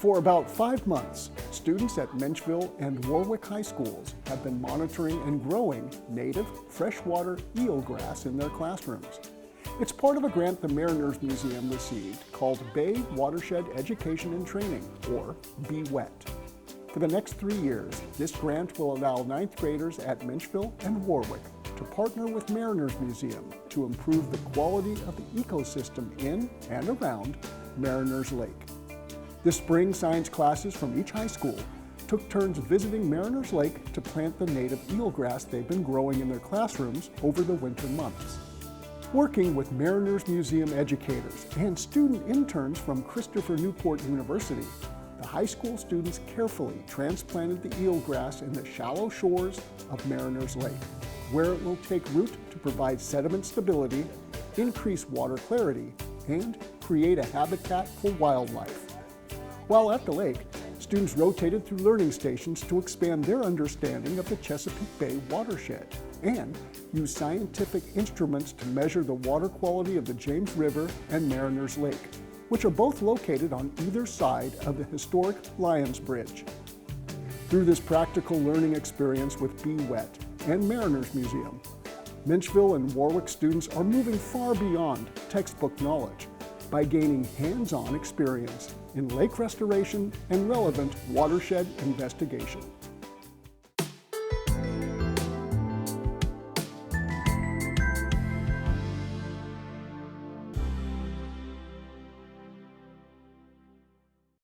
For about 5 months, students at Menchville and Warwick High Schools have been monitoring and growing native freshwater eelgrass in their classrooms. It's part of a grant the Mariners Museum received called Bay Watershed Education and Training, or BWET. For the next 3 years, this grant will allow 9th graders at Menchville and Warwick to partner with Mariners Museum to improve the quality of the ecosystem in and around Mariners Lake. This spring, science classes from each high school took turns visiting Mariners Lake to plant the native eelgrass they've been growing in their classrooms over the winter months. Working with Mariners Museum educators and student interns from Christopher Newport University, the high school students carefully transplanted the eelgrass in the shallow shores of Mariners Lake, where it will take root to provide sediment stability, increase water clarity, and create a habitat for wildlife. While at the lake, students rotated through learning stations to expand their understanding of the Chesapeake Bay watershed and used scientific instruments to measure the water quality of the James River and Mariners Lake, which are both located on either side of the historic Lions Bridge. Through this practical learning experience with BWET and Mariners Museum, Menchville and Warwick students are moving far beyond textbook knowledge by gaining hands-on experience in lake restoration and relevant watershed investigation.